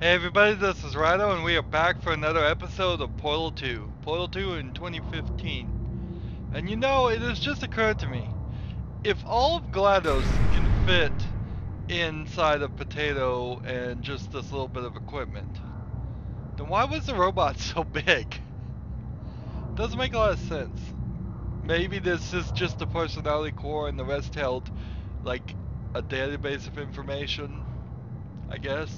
Hey everybody, this is Rydo and we are back for another episode of Portal 2. Portal 2 in 2015. And you know, it has just occurred to me, if all of GLaDOS can fit inside a potato and just this little bit of equipment, then why was the robot so big? Doesn't make a lot of sense. Maybe this is just the personality core and the rest held like a database of information, I guess.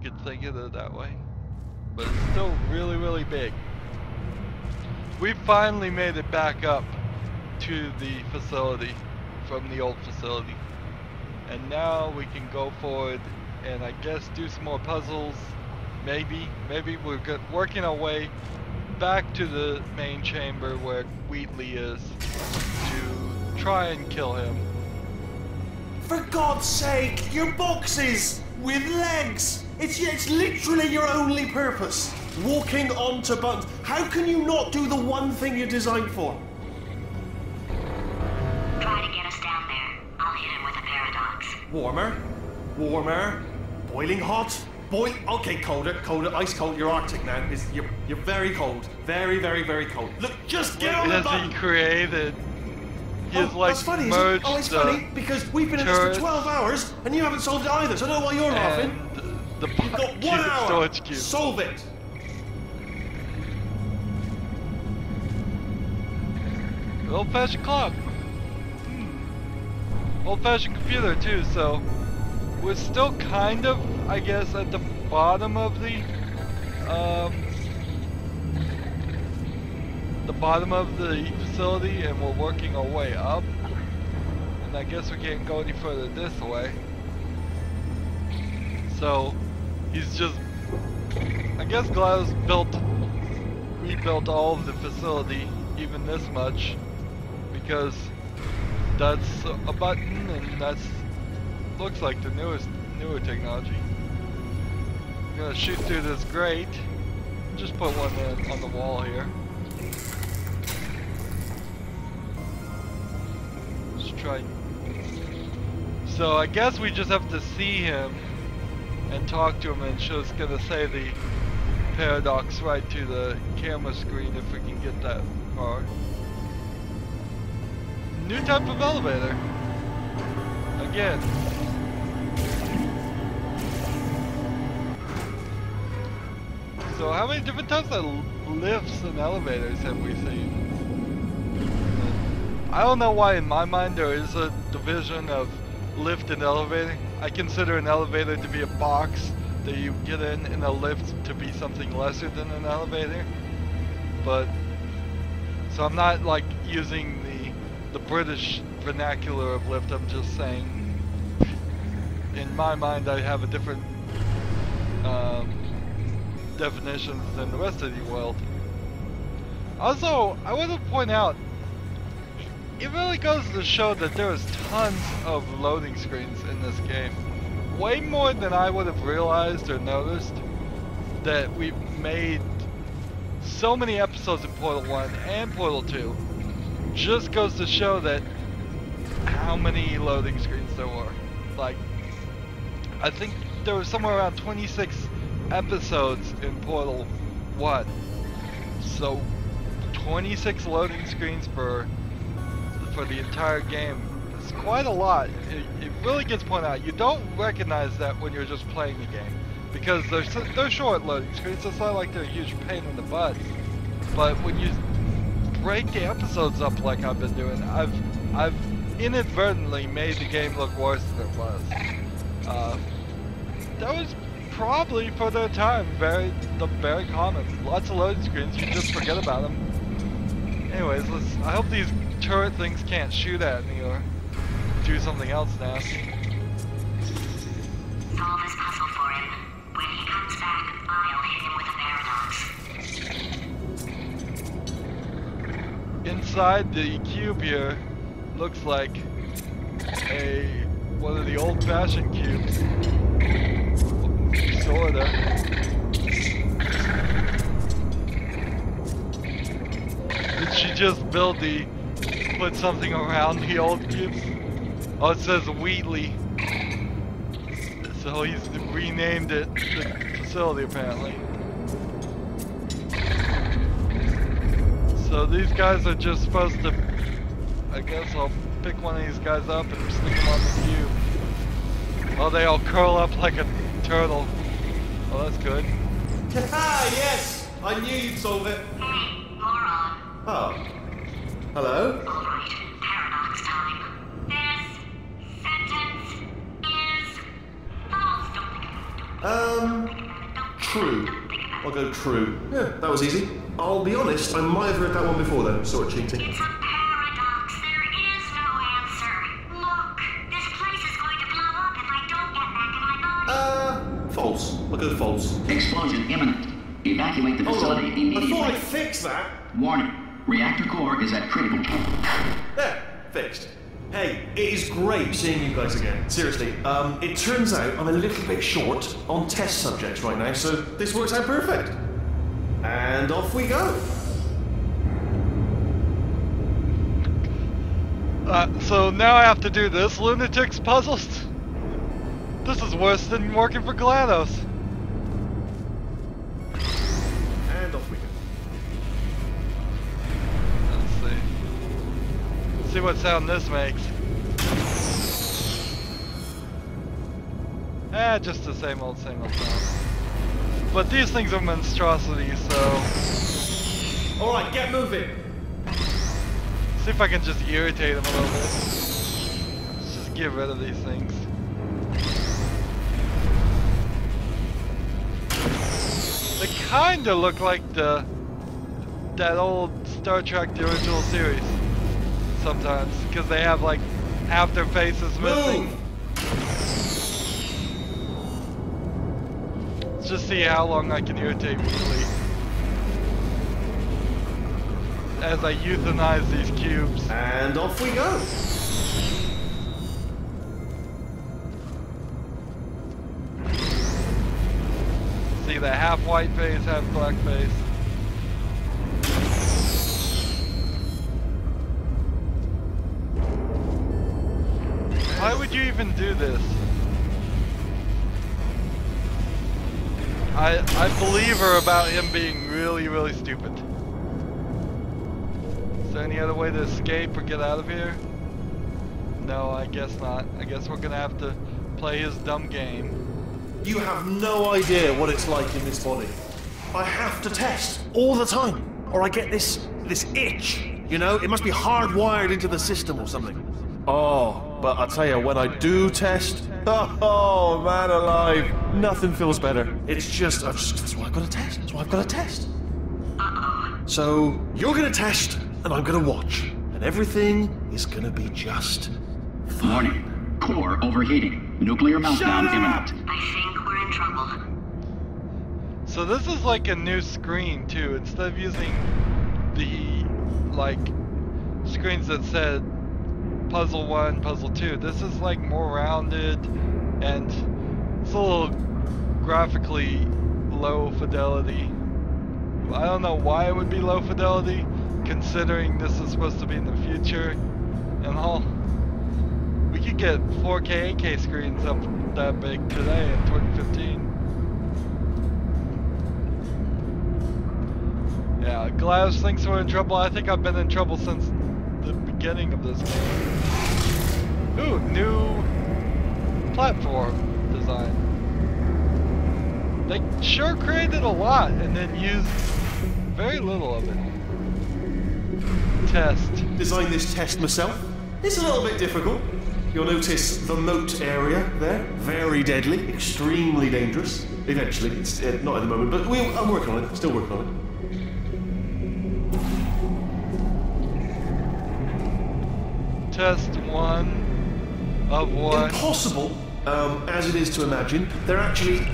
You could think of it that way. But it's still really big. We finally made it back up to the facility from the old facility. And now we can go forward and I guess do some more puzzles. Maybe we're working our way back to the main chamber where Wheatley is to try and kill him. For God's sake, your boxes with legs! It's literally your only purpose. Walking onto buttons. How can you not do the one thing you're designed for? Try to get us down there. I'll hit him with a paradox. Warmer, boiling hot, okay, colder, ice cold. You're Arctic now. You're very cold, very cold. Look, just get on the button. He created. He's like that's funny, merged. It's funny because we've been in this for 12 hours and you haven't solved it either. So I don't know why you're laughing. You've got 1 hour. Storage cube. Solve it. Old-fashioned clock. Old-fashioned computer too, so we're still kind of, I guess, at the bottom of the facility, and we're working our way up. And I guess we can't go any further this way. So he's just, I guess GLaDOS rebuilt all of the facility, even this much, because that's a button and that's looks like the newer technology. I'm gonna shoot through this grate. Just put one in on the wall here. Let's try. So I guess we just have to see him and talk to him, and it's just gonna say the paradox right to the camera screen if we can get that far. New type of elevator. Again. So how many different types of lifts and elevators have we seen? I don't know why in my mind there is a division of lift and elevator. I consider an elevator to be a box that you get in, and a lift to be something lesser than an elevator. But so I'm not like using the British vernacular of lift. I'm just saying, in my mind, I have a different definitions than the rest of the world. Also, I want to point out, it really goes to show that there is tons of loading screens in this game. Way more than I would have realized or noticed. That we've made so many episodes in Portal 1 and Portal 2. Just goes to show that how many loading screens there were. Like, I think there was somewhere around 26 episodes in Portal 1. So 26 loading screens for the entire game. It's quite a lot. It really gets pointed out. You don't recognize that when you're just playing the game, because they're short loading screens. It's not like they're a huge pain in the butt. But when you break the episodes up like I've been doing, I've inadvertently made the game look worse than it was. That was probably for their time very common. Lots of loading screens, you just forget about them. Anyways, I hope these turret things can't shoot at me or do something else nasty. Solve this puzzle for him. When he comes back, I'll hit him with a paradox. Inside the cube here looks like one of the old-fashioned cubes. Sorta. Did she just put something around the old cubes? Oh, it says Wheatley. So he's renamed it the facility apparently. So these guys are just supposed to, I guess I'll pick one of these guys up and stick him on the cube. While they all curl up like a turtle. Oh, that's good. Ah, yes! I knew you'd solve it. Hey, moron. Oh. Hello? Alright, paradox time. This sentence is false. Don't think about it. True. I'll go true. Yeah, that was easy. I'll be honest, I might have heard that one before though, sort of cheating. It's a paradox. There is no answer. Look, this place is going to blow up if I don't get back in my body. False. I'll go false. Explosion imminent. Evacuate the facility I immediately. thought I'd fix that. Warning. Reactor core is at critical. There, fixed. Hey, it is great seeing you guys again. Seriously, it turns out I'm a little bit short on test subjects right now, so this works out perfect. And off we go. So now I have to do this lunatic's puzzles? This is worse than working for GLaDOS. And off we go. Let's see what sound this makes. Just the same old sound. But these things are monstrosities, so... Alright, get moving. See if I can just irritate them a little bit. Let's just get rid of these things. They kinda look like that old Star Trek, the original series. Sometimes, because they have like half their faces missing. Let's just see how long I can irritate Wheelie as I euthanize these cubes. And off we go. See the half white face, half black face. Why would you even do this? I believe her about him being really, really stupid. Is there any other way to escape or get out of here? No, I guess not. I guess we're gonna have to play his dumb game. You have no idea what it's like in this body. I have to test all the time, or I get this itch. You know, it must be hardwired into the system or something. Oh, but I tell you, when I do test, oh man alive, nothing feels better. It's just, that's why I've got to test. That's why I've got to test. So you're gonna test, and I'm gonna watch, and everything is gonna be just fine. Warning. Core overheating. Nuclear meltdown imminent. I think we're in trouble. So this is like a new screen too. Instead of using the like screens that said puzzle 1, puzzle 2, this is like more rounded and it's a little graphically low fidelity. I don't know why it would be low fidelity considering this is supposed to be in the future and all. We could get 4K, 8K screens up that big today in 2015. Yeah, GLaDOS thinks we're in trouble. I think I've been in trouble since the beginning of this game. Ooh, new platform design. They sure created a lot and then used very little of it. Test. Designed this test myself. It's a little bit difficult. You'll notice the moat area there. Very deadly, extremely dangerous. Eventually, it's not at the moment, but I'm working on it. Still working on it. Test 1 of 1. Impossible, as it is to imagine. They're actually...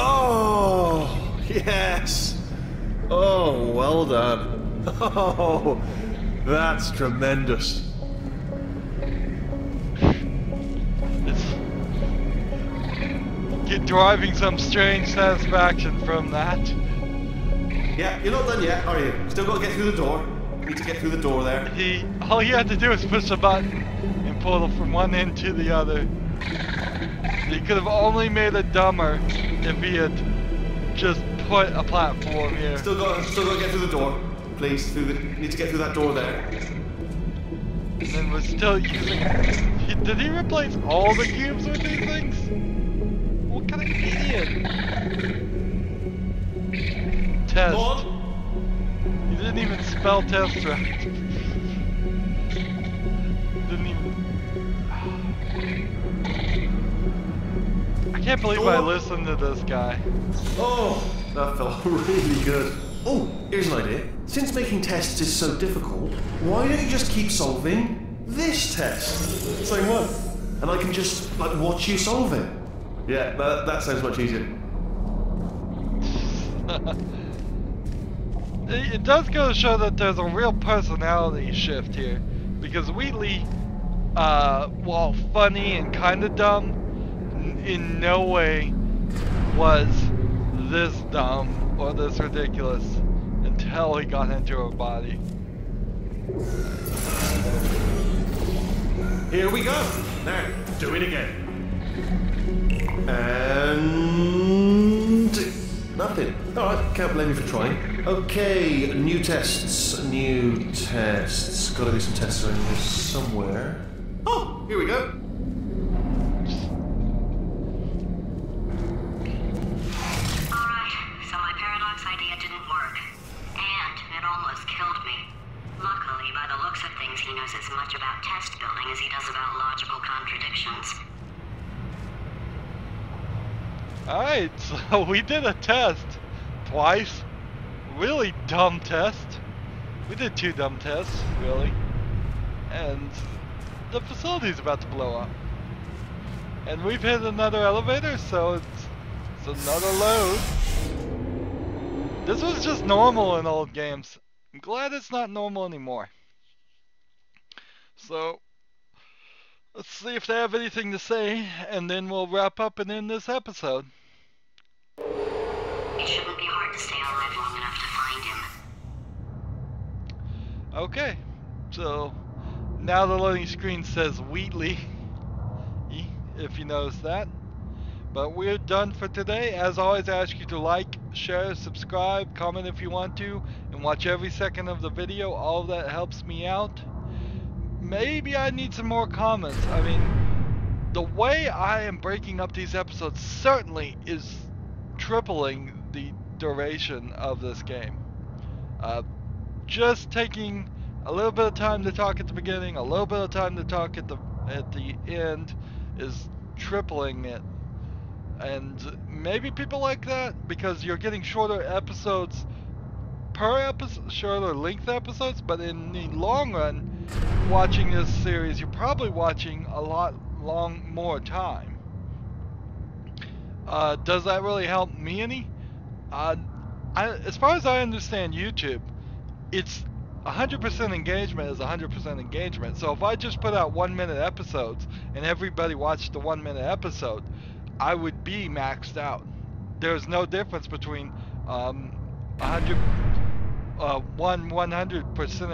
Oh, yes. Oh, well done. Oh, that's tremendous. Get deriving some strange satisfaction from that. Yeah, you're not done yet, are you? Still got to get through the door. Need to get through the door there. All you had to do is push a button and pull it from one end to the other. He could have only made it dumber if he had just put a platform here. Still got to get through the door. Please, need to get through that door there. And then we're still using... Did he replace all the cubes with these things? What kind of idiot? Test. What? You didn't even spell test right. Didn't even... I can't believe I listened to this guy. Oh, that felt really good. Oh, here's an idea. Since making tests is so difficult, why don't you just keep solving this test? Same one. And I can just, like, watch you solve it. Yeah, that sounds much easier. It does go to show that there's a real personality shift here. Because Wheatley, while funny and kind of dumb, in no way was this dumb or this ridiculous until he got into her body. Here we go. Now, do it again. And nothing. Alright, can't blame you for trying. Okay, new tests. Gotta be some tests around here somewhere. Oh, here we go. He knows as much about test building as he does about logical contradictions. Alright, so we did a test twice. Really dumb test. We did 2 dumb tests, really. And the facility's about to blow up. And we've hit another elevator, so it's another load. This was just normal in old games. I'm glad it's not normal anymore. So, let's see if they have anything to say, and then we'll wrap up and end this episode. It shouldn't be hard to stay alive long enough to find him. Okay, so now the loading screen says Wheatley, if you notice that. But we're done for today. As always, I ask you to like, share, subscribe, comment if you want to, and watch every second of the video. All of that helps me out. Maybe I need some more comments. I mean, the way I am breaking up these episodes certainly is tripling the duration of this game. Just taking a little bit of time to talk at the beginning, a little bit of time to talk at the end is tripling it. And maybe people like that because you're getting shorter episodes per episode, shorter length episodes, but in the long run, watching this series, you're probably watching a lot more time. Does that really help me any? As far as I understand YouTube, it's 100% engagement is 100% engagement. So if I just put out 1-minute episodes and everybody watched the 1-minute episode, I would be maxed out. There's no difference between 100%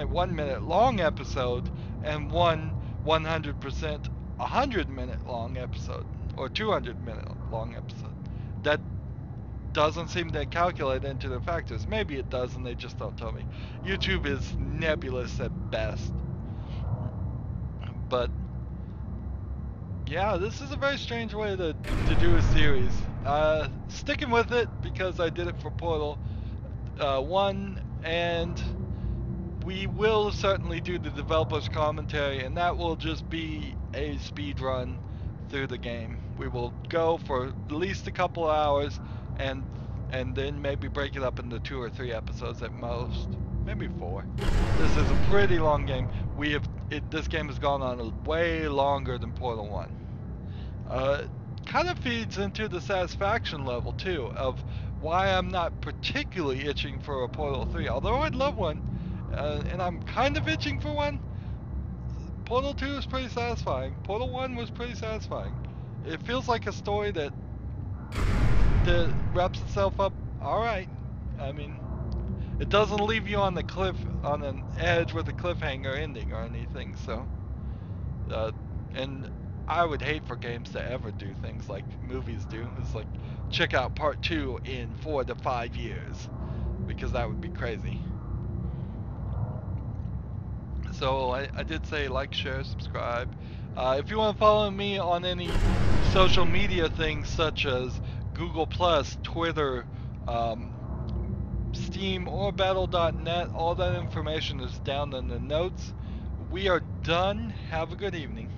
1-minute long episode and 100% 100-minute long episode or 200-minute long episode. That doesn't seem to calculate into the factors. Maybe it does and they just don't tell me. YouTube is nebulous at best. But yeah, this is a very strange way to do a series. Sticking with it because I did it for Portal 1, and we will certainly do the developer's commentary, and that will just be a speed run through the game. We will go for at least a couple hours and then maybe break it up into 2 or 3 episodes at most, maybe 4. This is a pretty long game. This game has gone on way longer than Portal 1. Kind of feeds into the satisfaction level too of why I'm not particularly itching for a Portal 3, although I'd love one, and I'm kind of itching for one. Portal 2 is pretty satisfying. Portal 1 was pretty satisfying. It feels like a story that wraps itself up alright. I mean, it doesn't leave you on the cliff, on an edge with a cliffhanger ending or anything, so. And I would hate for games to ever do things like movies do. It's like, check out part 2 in 4 to 5 years, because that would be crazy. So I did say like, share, subscribe. If you want to follow me on any social media things such as Google+, Twitter, Steam, or Battle.net, all that information is down in the notes. We are done. Have a good evening.